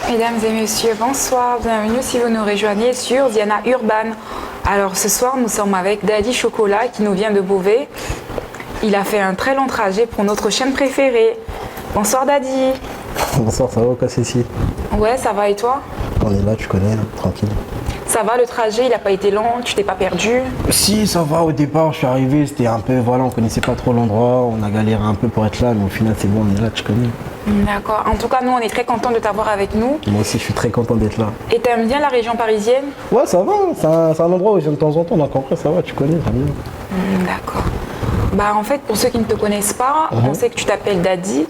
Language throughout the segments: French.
Mesdames et messieurs, bonsoir, bienvenue si vous nous rejoignez sur Diana Urban. Alors ce soir, nous sommes avec Daddy Chocolat qui nous vient de Beauvais. Il a fait un très long trajet pour notre chaîne préférée. Bonsoir Daddy. Bonsoir, ça va quoi Cécile? Ouais, ça va et toi? On est là, tu connais, hein, tranquille. Ça va, le trajet, il n'a pas été long, tu t'es pas perdu? Si, ça va, au départ, je suis arrivé, c'était un peu, voilà, on connaissait pas trop l'endroit, on a galéré un peu pour être là, mais au final, c'est bon, on est là, tu connais. D'accord. En tout cas, nous, on est très contents de t'avoir avec nous. Moi aussi, je suis très content d'être là. Et t'aimes bien la région parisienne? Ouais, ça va, c'est un endroit où je viens de temps en temps, donc en vrai, ça va, tu connais, j'aime bien. D'accord. Bah en fait, pour ceux qui ne te connaissent pas, on sait que tu t'appelles Daddy.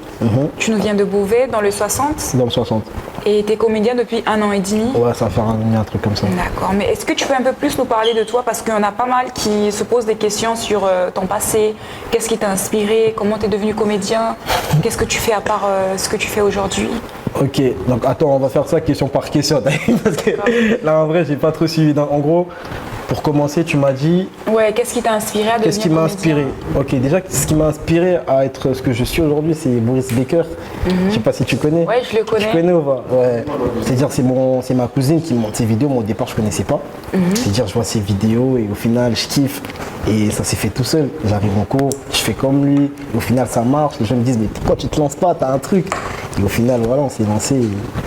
Tu nous viens de Beauvais, dans le 60. Dans le 60. Et tu es comédien depuis 1 an et demi. Ouais, ça va faire un truc comme ça. D'accord. Mais est-ce que tu peux un peu plus nous parler de toi? Parce qu'il y en a pas mal qui se posent des questions sur ton passé. Qu'est-ce qui t'a inspiré? Comment tu es devenu comédien? Qu'est-ce que tu fais à part ce que tu fais aujourd'hui? Ok, donc attends, on va faire ça question par question. Parce que là, en vrai, j'ai pas trop suivi. En gros, pour commencer, tu m'as dit... Ouais, qu'est-ce qui t'a inspiré à devenir Qu'est-ce qui m'a comédien? inspiré? Ok, déjà, ce qui m'a inspiré à être ce que je suis aujourd'hui, c'est Boris Becker. Je sais pas si tu connais. Ouais, je le connais. Tu connais ou pas? Ouais. C'est-à-dire, c'est ma cousine qui monte ses vidéos. Moi, au départ, je connaissais pas. C'est-à-dire, je vois ses vidéos et au final, je kiffe. Et ça s'est fait tout seul. J'arrive en cours, je fais comme lui. Et au final, ça marche. Les gens me disent, mais pourquoi tu te lances pas? T'as un truc. Et au final, voilà, on s'est lancé.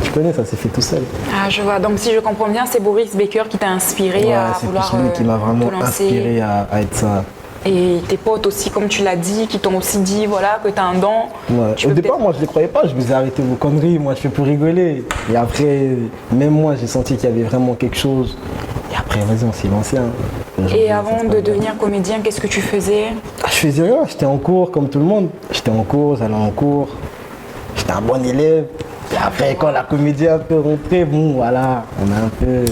Tu connais, ça s'est fait tout seul. Ah, je vois. Donc, si je comprends bien, c'est Boris Becker qui t'a inspiré à vouloir c'est lui qui m'a vraiment te lancer. inspiré à être ça. Et tes potes aussi, comme tu l'as dit, qui t'ont aussi dit voilà, que tu as un don. Ouais. Au départ, moi, je ne les croyais pas. Je me disais, arrêtez vos conneries. Moi, je fais pour rigoler. Et après, même moi, j'ai senti qu'il y avait vraiment quelque chose. Et après, vas-y, on s'est lancé. Hein. Et avant de devenir comédien, qu'est-ce que tu faisais? Je faisais rien. J'étais en cours, comme tout le monde. J'étais en cours, j'allais en cours. J'étais un bon élève. Et après, quand la comédie a un peu rentré, bon, voilà, on a un peu...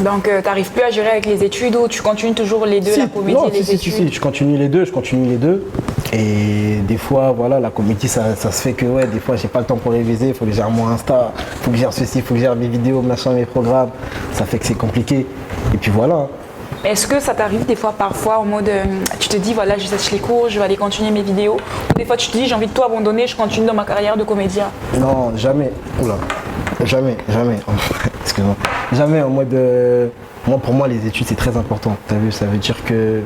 Donc, tu n'arrives plus à gérer avec les études ou tu continues toujours les deux, la comédie et les études? Si, je continue les deux. Et des fois, voilà, la comédie, ça se fait que, ouais, des fois, j'ai pas le temps pour réviser, il faut que je gère mon Insta, il faut que je gère ceci, il faut que je gère mes vidéos, machin, mes programmes. Ça fait que c'est compliqué. Et puis voilà. Est-ce que ça t'arrive des fois, parfois, en mode, tu te dis, voilà, je sèche les cours, je vais aller continuer mes vidéos? Ou des fois, tu te dis, j'ai envie de tout abandonner, je continue dans ma carrière de comédien? Non, jamais. Oula. Jamais. Excuse-moi. Jamais en mode... Moi, pour moi, les études, c'est très important. T'as vu, ça veut dire que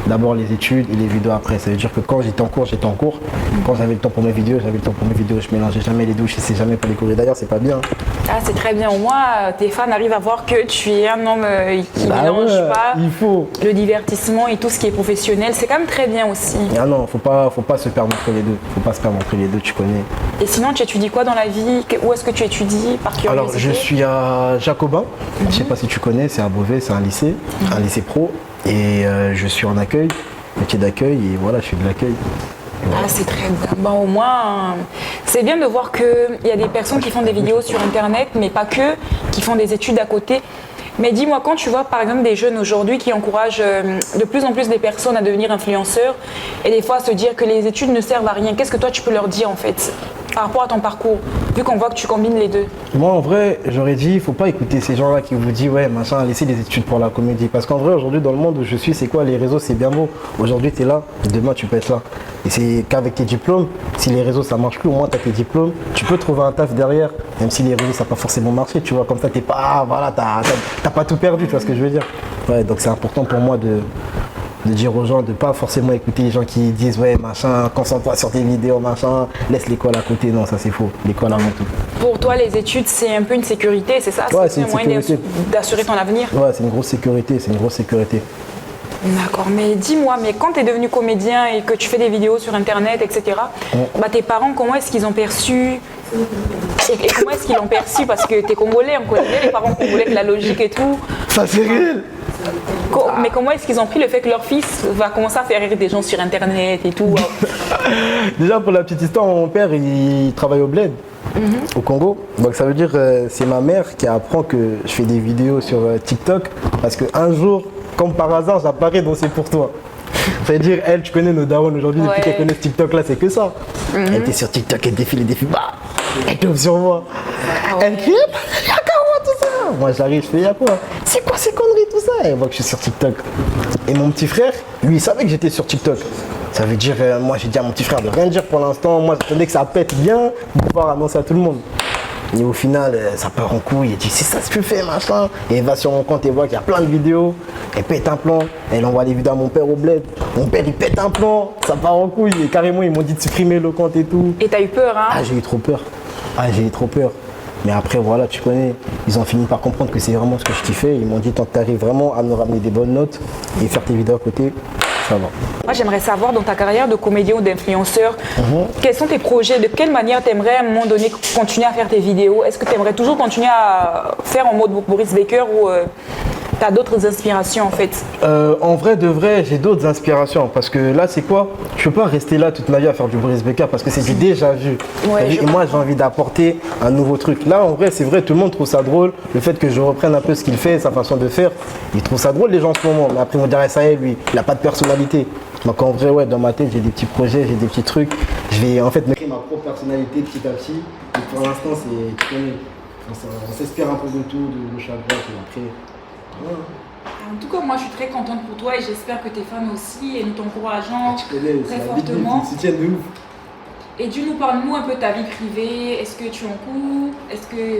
d'abord les études et les vidéos après. Ça veut dire que quand j'étais en cours, j'étais en cours. Quand j'avais le temps pour mes vidéos, j'avais le temps pour mes vidéos. Je mélangeais jamais les deux, je sais jamais pas les courir. D'ailleurs, c'est pas bien. Ah, c'est très bien. Au moins, tes fans arrivent à voir que tu es un homme qui ne mélange pas il faut. le divertissement et tout ce qui est professionnel. C'est quand même très bien aussi. Ah non, faut pas se perdre entre les deux. Faut pas se perdre entre les deux, tu connais. Et sinon, tu étudies quoi dans la vie? Où est-ce que tu étudies par curiosité? Alors, je suis à Jacobin. Je sais pas si tu connais, c'est à Beauvais, c'est un lycée pro. Et je suis en accueil, métier d'accueil, et voilà, je fais de l'accueil. Ah, c'est très bien. Bon, au moins, c'est bien de voir qu'il y a des personnes qui font des vidéos sur Internet, mais pas que, qui font des études à côté. Mais dis-moi, quand tu vois par exemple des jeunes aujourd'hui qui encouragent de plus en plus des personnes à devenir influenceurs et des fois à se dire que les études ne servent à rien, qu'est-ce que toi tu peux leur dire en fait par rapport à ton parcours, vu qu'on voit que tu combines les deux? Moi en vrai, j'aurais dit, il faut pas écouter ces gens-là qui vous disent ouais machin, laissez les études pour la comédie. Parce qu'en vrai aujourd'hui dans le monde où je suis, c'est quoi? Les réseaux c'est bien beau. Aujourd'hui tu es là, demain tu peux être là. Et c'est qu'avec tes diplômes, si les réseaux ça marche plus, au moins tu as tes diplômes, tu peux trouver un taf derrière, même si les réseaux ça n'a pas forcément marché, tu vois, comme ça t'es pas, voilà, t'as pas tout perdu, tu vois ce que je veux dire. Ouais, donc c'est important pour moi de dire aux gens de pas forcément écouter les gens qui disent ouais machin, concentre-toi sur tes vidéos, machin, laisse l'école à côté. Non, ça c'est faux, l'école avant tout. Pour toi les études c'est un peu une sécurité, c'est ça? Ouais, c'est un moyen d'assurer ton avenir? Ouais, c'est une grosse sécurité, D'accord, mais dis-moi, mais quand tu es devenu comédien et que tu fais des vidéos sur internet, etc., bah, tes parents, comment est-ce qu'ils ont perçu et comment est-ce qu'ils l'ont perçu? Parce que tu es congolais, on connaît bien les parents congolais avec la logique et tout. Ça c'est réel. Mais comment est-ce qu'ils ont pris le fait que leur fils va commencer à faire rire des gens sur internet et tout? Déjà pour la petite histoire, mon père il travaille au bled. Au Congo, donc ça veut dire c'est ma mère qui apprend que je fais des vidéos sur TikTok parce qu'un jour, comme par hasard, j'apparais dans C'est pour toi. Ça veut dire, elle, tu connais nos darons aujourd'hui, depuis qu'elle connaît TikTok là, c'est que ça. Elle était sur TikTok, elle défile, bah, elle tombe sur moi. Elle crie, y'a quoi tout ça? Moi j'arrive, je fais y'a quoi? C'est quoi ces conneries tout ça? Elle voit que je suis sur TikTok. Et mon petit frère, lui, il savait que j'étais sur TikTok. Ça veut dire, moi j'ai dit à mon petit frère de rien dire pour l'instant, moi j'attendais que ça pète bien pour pouvoir annoncer à tout le monde. Et au final, ça part en couille. Elle dit, c'est ça ce que tu fais, machin. Et elle va sur mon compte et voit qu'il y a plein de vidéos. Elle pète un plan. Elle envoie les vidéos à mon père au bled. Mon père, il pète un plan. Ça part en couille. Et carrément, ils m'ont dit de supprimer le compte et tout. Et t'as eu peur, hein? Ah, j'ai eu trop peur. Ah, j'ai eu trop peur. Mais après, voilà, tu connais, ils ont fini par comprendre que c'est vraiment ce que je kiffais. Ils m'ont dit, tant que tu arrives vraiment à nous ramener des bonnes notes et faire tes vidéos à côté, ça va. Moi, j'aimerais savoir, dans ta carrière de comédien ou d'influenceur, quels sont tes projets? De quelle manière tu aimerais, à un moment donné, continuer à faire tes vidéos? Est-ce que tu aimerais toujours continuer à faire en mode Boris Baker ou tu as d'autres inspirations, en fait? En vrai, de vrai, j'ai d'autres inspirations. Parce que là, c'est quoi? Je peux pas rester là toute ma vie à faire du Boris Baker parce que c'est du déjà vu. Ouais, Et moi, j'ai envie d'apporter un nouveau truc. Là, en vrai, c'est vrai, tout le monde trouve ça drôle. Le fait que je reprenne un peu ce qu'il fait, sa façon de faire, ils trouvent ça drôle, les gens, en ce moment. Mais après, ils vont dire, ça y est, lui, il n'a pas de personnalité. Donc, en vrai, ouais, dans ma tête, j'ai des petits projets, j'ai des petits trucs. Je vais, en fait, me créer ma propre personnalité petit à petit. Et pour l'instant, c'est, tu connais, on s'inspire un peu de tout, de chaque boîte. Et après, voilà. En tout cas, moi, je suis très contente pour toi et j'espère que tes fans aussi et nous t'encourageons Tu connais, très c'est fortement. ils soutiennent de ouf. Et dis-nous, parle-nous un peu de ta vie privée. Est-ce que tu es en couple? Est-ce que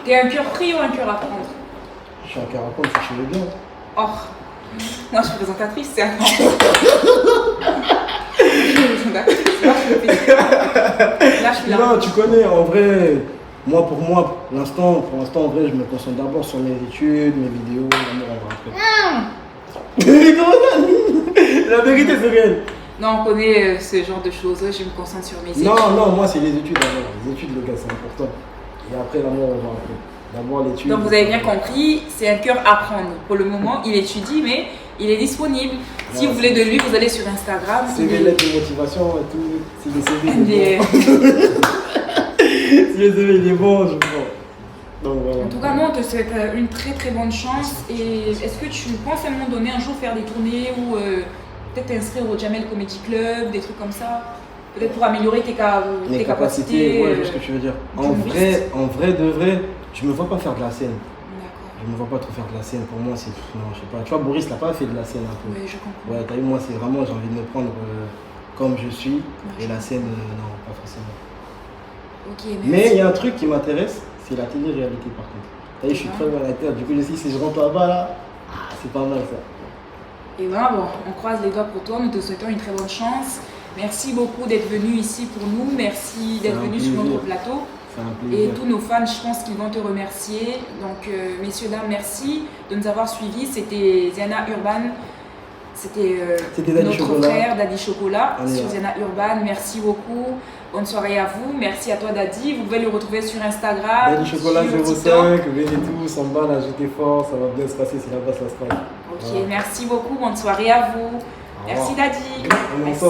tu es un cœur pris ou un cœur à prendre? Je suis un cœur à prendre si je veux bien. Oh, moi je suis présentatrice, c'est un je suis présentatrice, moi je fais là, je suis là. Non, tu connais, en vrai, pour l'instant, en vrai, je me concentre d'abord sur mes études, mes vidéos, l'amour, on va après. La vérité, c'est réel. Non, on connaît ce genre de choses, je me concentre sur mes études. Non, moi c'est les études d'abord. Les études, le gars, c'est important. Et après, l'amour, on va après. D'abord l'étude. Donc vous avez bien compris, c'est un cœur à prendre. Pour le moment, il étudie, mais il est disponible. Si vous voulez de lui, vous allez sur Instagram. C'est mes lettres de motivation et tout. Si le CV il est bon. Si le CV il est bon, je prends. Donc, voilà. En tout cas, moi, on te souhaite une très très bonne chance. Et est-ce que tu penses à un moment donné un jour faire des tournées ou peut-être t'inscrire au Jamel Comedy Club, des trucs comme ça? Peut-être pour améliorer tes capacités. Ouais, je vois ce que tu veux dire. En vrai, de vrai, je me vois pas faire de la scène. D'accord. Je me vois pas trop faire de la scène. Pour moi, c'est. Non, je sais pas. Tu vois, Boris n'a pas fait de la scène un peu. Oui, je comprends. Ouais, t'as vu, moi, c'est vraiment, j'ai envie de me prendre comme je suis. Ouais, et la scène, non, pas forcément. Ok, Mais il y a un truc qui m'intéresse, c'est la télé-réalité par contre. T'as vu, je suis très bon à la tête. Du coup, je sais, si je rentre là-bas, là, c'est pas mal ça. Et voilà, bon, on croise les doigts pour toi. Nous te souhaitons une très bonne chance. Merci beaucoup d'être venu ici pour nous. Merci d'être venu sur notre plateau. C'est un plaisir. Et tous nos fans, je pense qu'ils vont te remercier. Donc, messieurs, dames, merci de nous avoir suivis. C'était Ziana Urban. C'était notre frère, Daddy Chocolat, sur Ziana Urban. Merci beaucoup. Bonne soirée à vous. Merci à toi, Daddy. Vous pouvez le retrouver sur Instagram. Daddy Chocolat 05, venez tous, en bas, là, jetez fort. Ça va bien se passer, c'est là-bas, ça se passe. Ok, voilà. Merci beaucoup. Bonne soirée à vous. Merci, Daddy. Merci.